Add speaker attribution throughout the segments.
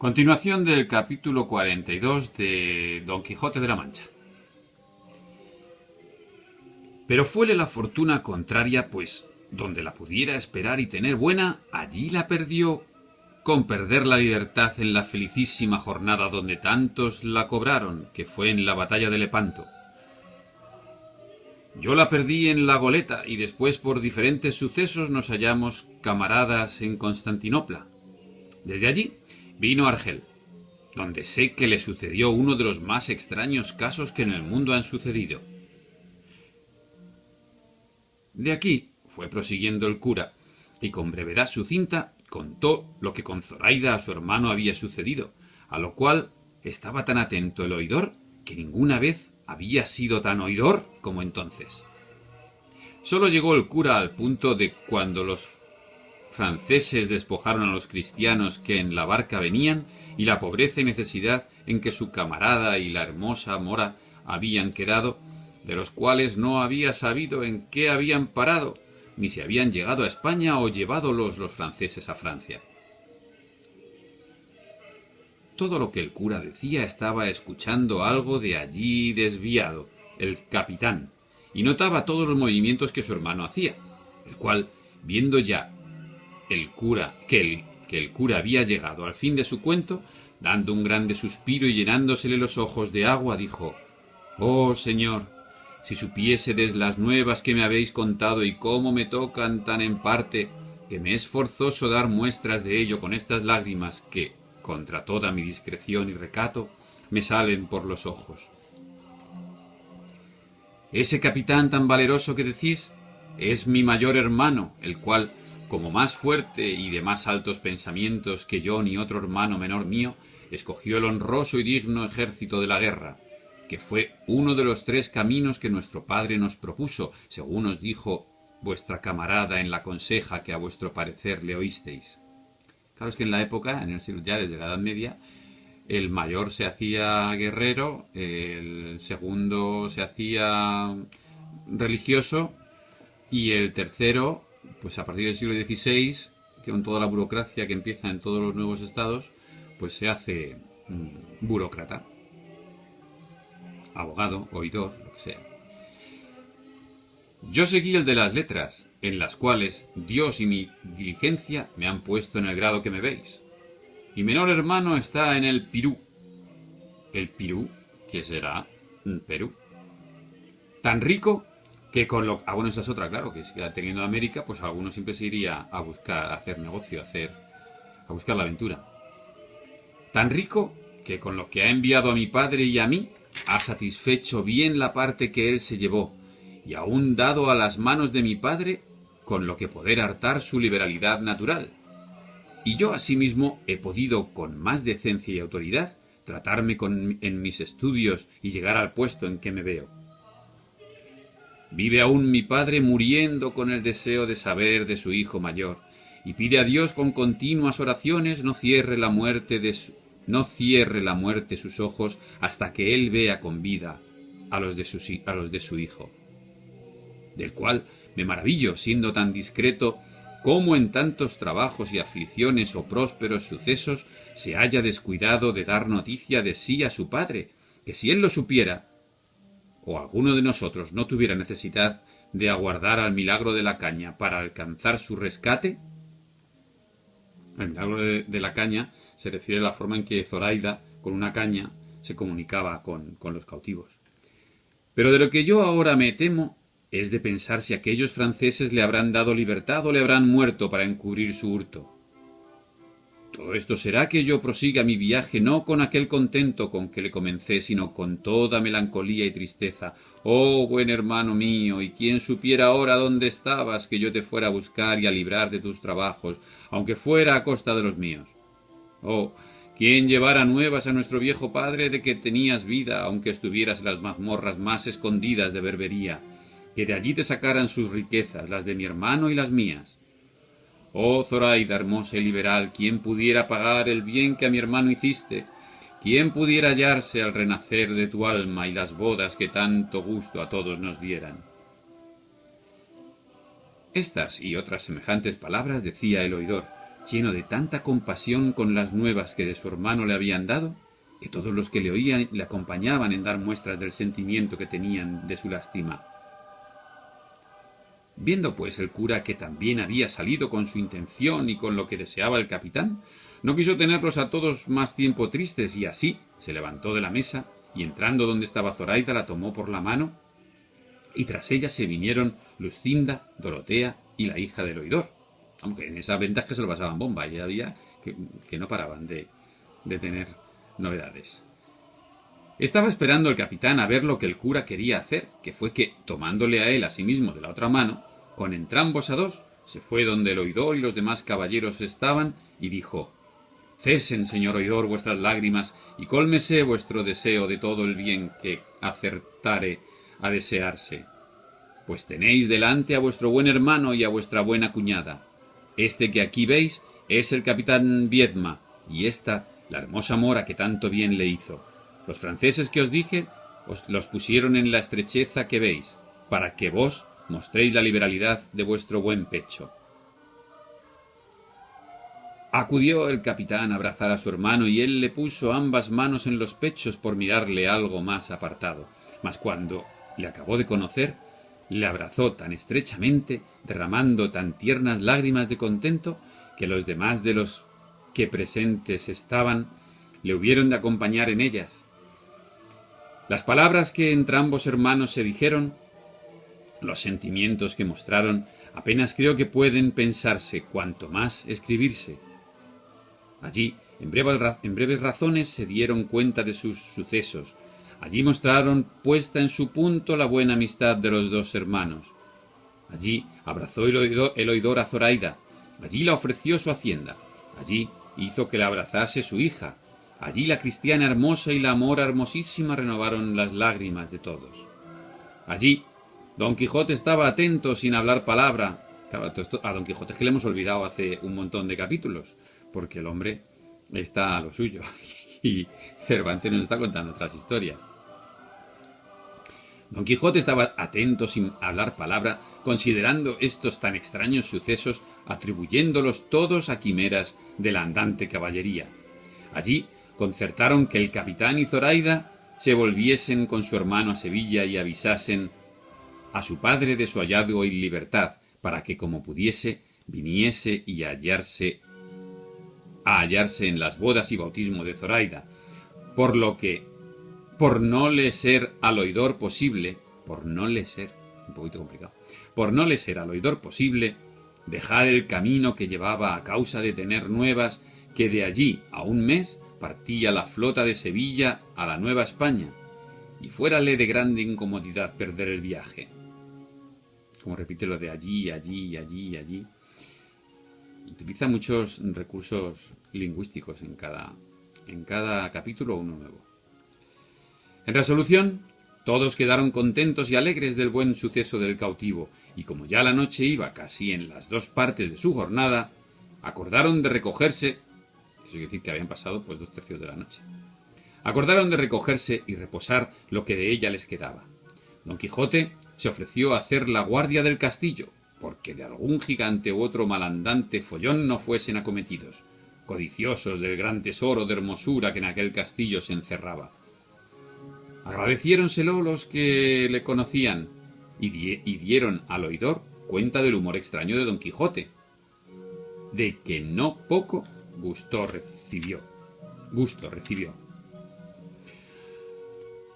Speaker 1: Continuación del capítulo 42 de Don Quijote de la Mancha. Pero fuele la fortuna contraria, pues donde la pudiera esperar y tener buena, allí la perdió, con perder la libertad en la felicísima jornada donde tantos la cobraron, que fue en la batalla de Lepanto. Yo la perdí en la goleta, y después por diferentes sucesos nos hallamos camaradas en Constantinopla. Desde allí vino a Argel, donde sé que le sucedió uno de los más extraños casos que en el mundo han sucedido. De aquí fue prosiguiendo el cura, y con brevedad sucinta contó lo que con Zoraida a su hermano había sucedido, a lo cual estaba tan atento el oidor que ninguna vez había sido tan oidor como entonces. Sólo llegó el cura al punto de cuando los franceses despojaron a los cristianos que en la barca venían, y la pobreza y necesidad en que su camarada y la hermosa mora habían quedado, de los cuales no había sabido en qué habían parado, ni si habían llegado a España o llevádolos los franceses a Francia. Todo lo que el cura decía estaba escuchando algo de allí desviado, el capitán, y notaba todos los movimientos que su hermano hacía, el cual, viendo ya el cura que el cura había llegado al fin de su cuento, dando un grande suspiro y llenándosele los ojos de agua, dijo: «Oh, señor, si supiésedes las nuevas que me habéis contado y cómo me tocan tan en parte, que me es forzoso dar muestras de ello con estas lágrimas que, contra toda mi discreción y recato, me salen por los ojos. Ese capitán tan valeroso que decís es mi mayor hermano, el cual, como más fuerte y de más altos pensamientos que yo ni otro hermano menor mío, escogió el honroso y digno ejército de la guerra, que fue uno de los 3 caminos que nuestro padre nos propuso, según os dijo vuestra camarada en la conseja que a vuestro parecer le oísteis». Claro, es que en la época, en el siglo ya desde la Edad Media, el mayor se hacía guerrero, el segundo se hacía religioso y el tercero, pues a partir del siglo XVI, que con toda la burocracia que empieza en todos los nuevos estados, pues se hace burócrata, abogado, oidor, lo que sea. Yo seguí el de las letras, en las cuales Dios y mi diligencia me han puesto en el grado que me veis. Mi menor hermano está en el Pirú. ¿El Pirú? ¿Qué será? Perú. Tan rico que con lo... Ah, bueno, esa es otra, claro, que es que teniendo América, pues alguno siempre se iría a buscar, a hacer negocio, a buscar la aventura. Tan rico que con lo que ha enviado a mi padre y a mí, ha satisfecho bien la parte que él se llevó, y aún dado a las manos de mi padre, con lo que poder hartar su liberalidad natural. Y yo asimismo he podido, con más decencia y autoridad, tratarme en mis estudios y llegar al puesto en que me veo. Vive aún mi padre muriendo con el deseo de saber de su hijo mayor, y pide a Dios con continuas oraciones no cierre la muerte sus ojos hasta que él vea con vida a los de su hijo, del cual me maravillo, siendo tan discreto, cómo en tantos trabajos y aflicciones o prósperos sucesos se haya descuidado de dar noticia de sí a su padre, que si él lo supiera, o alguno de nosotros no tuviera necesidad de aguardar al milagro de la caña para alcanzar su rescate. El milagro de la caña se refiere a la forma en que Zoraida, con una caña, se comunicaba con los cautivos. Pero de lo que yo ahora me temo es de pensar si aquellos franceses le habrán dado libertad o le habrán muerto para encubrir su hurto. Todo esto será que yo prosiga mi viaje no con aquel contento con que le comencé, sino con toda melancolía y tristeza. Oh, buen hermano mío, y quién supiera ahora dónde estabas, que yo te fuera a buscar y a librar de tus trabajos, aunque fuera a costa de los míos. Oh, quién llevara nuevas a nuestro viejo padre de que tenías vida, aunque estuvieras en las mazmorras más escondidas de Berbería, que de allí te sacaran sus riquezas, las de mi hermano y las mías. Oh, Zoraida, hermosa y liberal, ¿quién pudiera pagar el bien que a mi hermano hiciste? ¿Quién pudiera hallarse al renacer de tu alma y las bodas que tanto gusto a todos nos dieran? Estas y otras semejantes palabras decía el oidor, lleno de tanta compasión con las nuevas que de su hermano le habían dado, que todos los que le oían le acompañaban en dar muestras del sentimiento que tenían de su lástima. Viendo pues el cura que también había salido con su intención y con lo que deseaba el capitán, no quiso tenerlos a todos más tiempo tristes, y así se levantó de la mesa y, entrando donde estaba Zoraida, la tomó por la mano, y tras ella se vinieron Luscinda, Dorotea y la hija del oidor, aunque en esas ventas que se lo pasaban bomba, y había que no paraban de tener novedades. Estaba esperando el capitán a ver lo que el cura quería hacer, que fue que, tomándole a él a sí mismo de la otra mano, con entrambos a dos, se fue donde el oidor y los demás caballeros estaban, y dijo: «Cesen, señor oidor, vuestras lágrimas, y cólmese vuestro deseo de todo el bien que acertare a desearse. Pues tenéis delante a vuestro buen hermano y a vuestra buena cuñada. Este que aquí veis es el capitán Viedma, y esta la hermosa mora que tanto bien le hizo. Los franceses que os dije os los pusieron en la estrecheza que veis, para que vos mostréis la liberalidad de vuestro buen pecho». Acudió el capitán a abrazar a su hermano, y él le puso ambas manos en los pechos por mirarle algo más apartado. Mas cuando le acabó de conocer, le abrazó tan estrechamente, derramando tan tiernas lágrimas de contento, que los demás de los que presentes estaban le hubieron de acompañar en ellas. Las palabras que entrambos hermanos se dijeron, los sentimientos que mostraron, apenas creo que pueden pensarse, cuanto más escribirse. Allí, en breves razones, se dieron cuenta de sus sucesos. Allí mostraron puesta en su punto la buena amistad de los dos hermanos. Allí abrazó el oidor a Zoraida. Allí la ofreció su hacienda. Allí hizo que la abrazase su hija. Allí la cristiana hermosa y la mora hermosísima renovaron las lágrimas de todos. Allí Don Quijote estaba atento sin hablar palabra. A Don Quijote es que le hemos olvidado hace un montón de capítulos, porque el hombre está a lo suyo y Cervantes nos está contando otras historias. Don Quijote estaba atento sin hablar palabra, considerando estos tan extraños sucesos, atribuyéndolos todos a quimeras de la andante caballería. Allí concertaron que el capitán y Zoraida se volviesen con su hermano a Sevilla y avisasen a su padre de su hallazgo y libertad, para que, como pudiese, viniese y hallarse en las bodas y bautismo de Zoraida, por lo que, por no le ser al oidor posible, dejar el camino que llevaba a causa de tener nuevas que de allí a un mes partía la flota de Sevilla a la Nueva España, y fuérale de grande incomodidad perder el viaje. Como repite lo de allí, allí, allí, allí. Utiliza muchos recursos lingüísticos en cada capítulo, uno nuevo. En resolución, todos quedaron contentos y alegres del buen suceso del cautivo, y como ya la noche iba casi en las dos partes de su jornada, acordaron de recogerse. Eso quiere decir que habían pasado pues 2/3 de la noche. Acordaron de recogerse y reposar lo que de ella les quedaba. Don Quijote se ofreció a hacer la guardia del castillo, porque de algún gigante u otro malandante follón no fuesen acometidos, codiciosos del gran tesoro de hermosura que en aquel castillo se encerraba. Agradeciéronselo los que le conocían, y dieron al oidor cuenta del humor extraño de Don Quijote, de que no poco gusto recibió.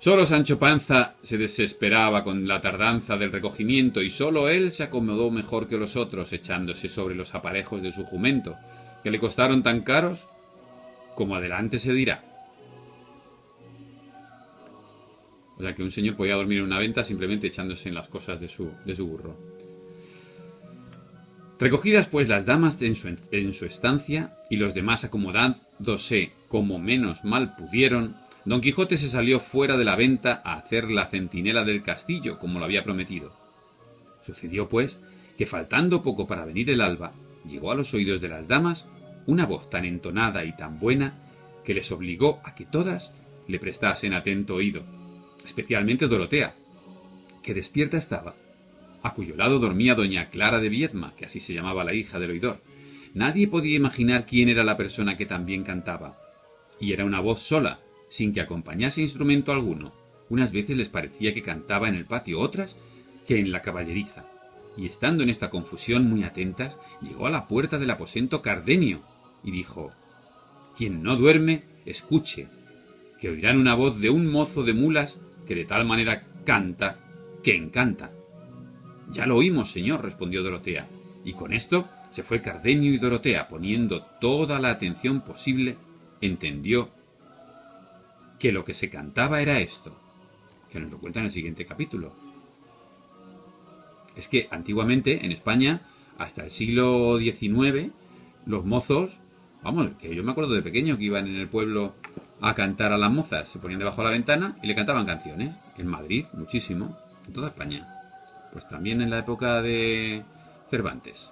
Speaker 1: Solo Sancho Panza se desesperaba con la tardanza del recogimiento, y solo él se acomodó mejor que los otros, echándose sobre los aparejos de su jumento, que le costaron tan caros como adelante se dirá. O sea que un señor podía dormir en una venta simplemente echándose en las cosas de su burro. Recogidas pues las damas en su estancia, y los demás acomodándose como menos mal pudieron, Don Quijote se salió fuera de la venta a hacer la centinela del castillo, como lo había prometido. Sucedió, pues, que faltando poco para venir el alba, llegó a los oídos de las damas una voz tan entonada y tan buena que les obligó a que todas le prestasen atento oído, especialmente Dorotea, que despierta estaba, a cuyo lado dormía doña Clara de Viedma, que así se llamaba la hija del oidor, Nadie podía imaginar quién era la persona que también cantaba. Y era una voz sola, sin que acompañase instrumento alguno. Unas veces les parecía que cantaba en el patio, otras que en la caballeriza. Y estando en esta confusión muy atentas, llegó a la puerta del aposento Cardenio, y dijo: «Quien no duerme, escuche, que oirán una voz de un mozo de mulas que de tal manera canta que encanta». «Ya lo oímos, señor», respondió Dorotea, y con esto se fue Cardenio, y Dorotea, poniendo toda la atención posible, entendió que lo que se cantaba era esto, que nos lo cuenta en el siguiente capítulo. Es que antiguamente en España, hasta el siglo XIX, los mozos, vamos, que yo me acuerdo de pequeño que iban en el pueblo a cantar a las mozas, se ponían debajo de la ventana y le cantaban canciones. En Madrid, muchísimo, en toda España. Pues también en la época de Cervantes.